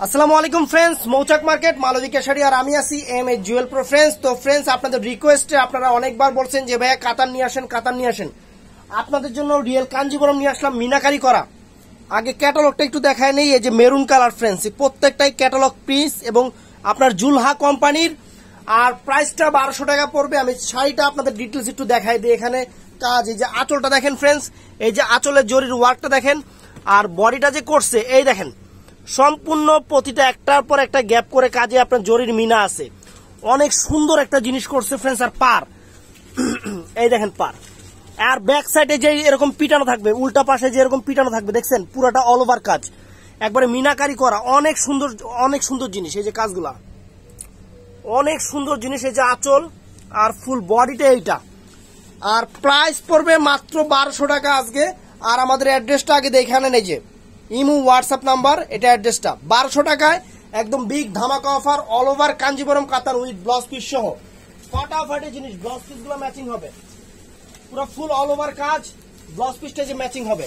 আসসালামু আলাইকুম ফ্রেন্ডস, মৌচাক মার্কেট মালবিকা শাড়ি আর আমি আছি M A Jewel pro. Friends, তো ফ্রেন্ডস আপনাদের রিকোয়েস্টে আপনারা অনেকবার বলছেন যে ভাইয়া কাতান নিয়ে আসেন। আপনাদের জন্য রিয়েল কাঞ্জিবরম নিয়ে আসলাম মিনাকারি করা। আগে ক্যাটালগটা একটু দেখায় নেই। এই যে মেরুন কালার ফ্রেন্ডস, প্রত্যেকটাই ক্যাটালগ পিস এবং আপনার জুলহা কোম্পানির, আর প্রাইসটা 1200 টাকা পড়বে। আমি শাড়িটা আপনাদের ডিটেলস একটু দেখাই দিই। এখানে কাজ, এই যে আঁচলটা দেখেন ফ্রেন্ডস, এই যে আঁচলের জরির ওয়ার্কটা দেখেন, আর বডিটা যে করছে এই দেখেন, সম্পূর্ণ প্রতিটা একটার পর একটা গ্যাপ করে কাজে আপনার জরির মিনা আছে। অনেক সুন্দর একটা জিনিস করছে ফ্রেন্ডস। আর পার এই দেখেন পার, আর ব্যাক সাইডে যে এরকম পিটানো থাকবে, উল্টা পাশে যে এরকম পিটানো থাকবে দেখছেন, পুরোটা অল ওভার কাজ, একবারে মিনাকারি করা। অনেক সুন্দর জিনিস। এই যে কাজগুলা অনেক সুন্দর জিনিস। এই যে আঁচল আর ফুল বডিটা এইটা, আর প্রাইস পড়বে মাত্র 1200 টাকা আজকে। আর আমাদের অ্যাড্রেসটা আগে দেখে নেন, এই যে ইমু হোয়াটসঅ্যাপ নাম্বার, এটা অ্যাড্রেসটা। 1200 টাকায় একদম বিগ ধামাকা অফার, অল ওভার কাঞ্জিবরম কাতান উইথ ব্লাউজ পিস সহ। ফাটাফাটি জিনিস, ব্লাউজ পিস গুলো ম্যাচিং হবে, পুরো ফুল অল ওভার কাজ, ব্লাউজ পিসটা যে ম্যাচিং হবে।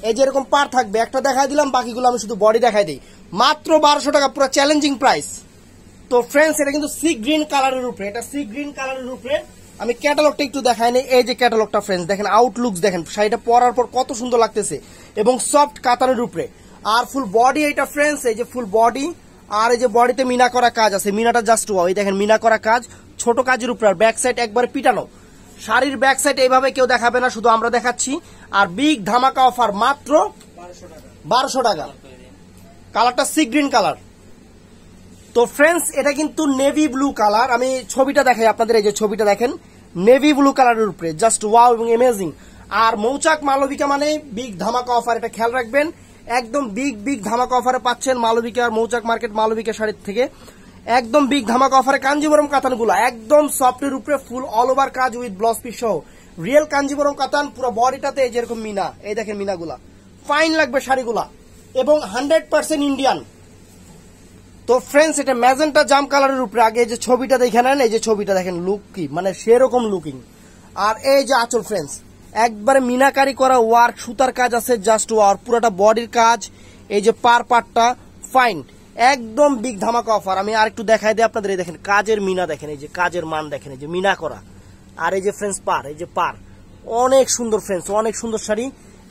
এই যে এরকম পার থাকবে, একটা দেখাই দিলাম, বাকিগুলো আমি শুধু বডি দেখাই দিই। মাত্র 1200 টাকা, পুরো চ্যালেঞ্জিং প্রাইস। তো ফ্রেন্ডস, এটা কিন্তু সি গ্রিন কালারের উপরে, এটা সি গ্রিন কালারের উপরে। আমি ক্যাটালগটা একটু দেখাই নেই। এই যে ক্যাটালগটা ফ্রেন্ডস দেখেন, আউটলুকস দেখেন, শাড়িটা পরার পর কত সুন্দর লাগতেছে এবং সফট কাতানের উপরে। আর ফুল বডি এইটা ফ্রেন্ডস, এই যে ফুল বডি, আর এই যে বডিতে মিনা করা কাজ আছে। মিনাটা জাস্ট ওয়াও, এই দেখেন মিনা করা কাজ, ছোট কাজের উপরে। আর ব্যাক সাইড একবারে পিটানো। শাড়ির ব্যাক সাইড এইভাবে কেউ দেখাবে না, শুধু আমরা দেখাচ্ছি। আর বিগ ধামাকা অফার মাত্র 1200 টাকা। কালারটা সি গ্রিন কালার। তো ফ্রেন্ডস, এটা কিন্তু নেভি ব্লু কালার। আমি ছবিটা দেখাই আপনাদের, এই যে ছবিটা দেখেন, নেভি ব্লু কালারের উপরে, জাস্ট ওয়াও এবং অ্যামেজিং। আর মৌচাক মালবিকা মানে বিগ ধামাকা অফার, এটা খেয়াল রাখবেন। একদম বিগ ধামাকা অফারে পাচ্ছেন মালবিকা আর মৌচাক মার্কেট মালবিকা শাড়ির থেকে। একদম বিগ ধামাকা অফারে কাঞ্জিবরম কাতানগুলো একদম সফটের উপরে, ফুল অল ওভার কাজ উইথ ব্লাউজ পিস সহ। রিয়েল কাঞ্জিবরম কাতান, পুরো বডিটাতে এই যেরকম মিনা, এই দেখেন মিনাগুলা ফাইন লাগবে শাড়িগুলা, এবং 100% ইন্ডিয়ান। তো ফ্রেন্ডস, এটা ম্যাজেন্টা জাম কালারের উপরে। আগে যে ছবিটা দেখে নেন, এই যে ছবিটা দেখেন, লুক কি মানে সেরকম লুকিং। আর এই যে আঁচল ফ্রেন্ডস, একবারে মিনাকারি করা ওয়ার্ক, সুতার কাজ আছে, জাস্ট ওয়ার, পুরোটা বডির কাজ। এই যে পার্টটা ফাইন, একদম বিগ ধামাকা অফার। আমি আর একটু দেখাই দিই আপনাদের। এই দেখেন কাজের মিনা দেখেন, এই যে কাজের মান দেখেন, এই যে মিনা করা। আর এই যে ফ্রেন্ডস পার, এই যে পার, অনেক সুন্দর ফ্রেন্ডস, অনেক সুন্দর শাড়ি,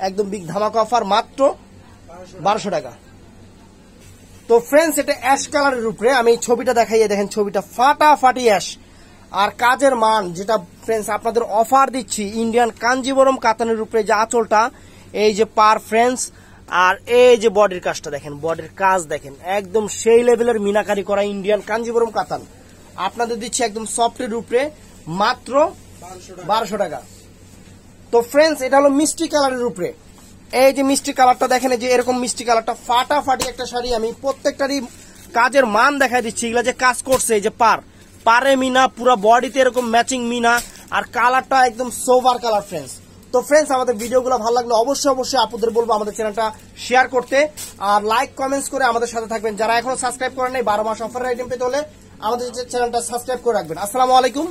একদম বিগ ধামাকা অফার মাত্র 1200 টাকা। তো ফ্রেন্ডস, এটা অ্যাশ কালারের উপরে। আমি ছবিটা দেখাই, দেখেন ছবিটা ফাটাফাটি অ্যাশ। আর কাজের মান যেটা ফ্রেন্ডস আপনাদের অফার দিচ্ছি, ইন্ডিয়ান কাঞ্জিবরম কাতানের উপরে যে আঁচলটা, এই যে পার ফ্রেন্ডস, আর এই যে বডির কাজটা দেখেন, বডির কাজ দেখেন, একদম সেই লেভেলের মিনাকারি করা ইন্ডিয়ান কাঞ্জিবরম কাতান আপনাদের দিচ্ছি একদম সফটের উপরে মাত্র 1200 টাকা। তো ফ্রেন্ডস, এটা হলো মিষ্টি কালারের উপরে। এই যে মিষ্টি কালারটা দেখেন, এই যে এরকম মিষ্টি কালারটা ফাটাফাটি একটা শাড়ি। আমি প্রত্যেকটারই কাজের মান দেখাই দিচ্ছি। এগুলা যে কাজ করছে, এই যে পারে মিনা, পুরো বডিতে এরকম ম্যাচিং মিনা, আর কালারটা একদম সোভার কালার ফ্রেন্ডস। তো ফ্রেন্ডস, আমাদের ভিডিওগুলো ভালো লাগলে অবশ্যই আপুদের বলবো আমাদের চ্যানেলটা শেয়ার করতে, আর লাইক কমেন্টস করে আমাদের সাথে থাকবেন। যারা এখনো সাবস্ক্রাইব করেন নাই, 12 মাস অফারের আইটেম পেতে হলে আমাদের চ্যানেলটা সাবস্ক্রাইব করে রাখবেন। আসসালামু আলাইকুম।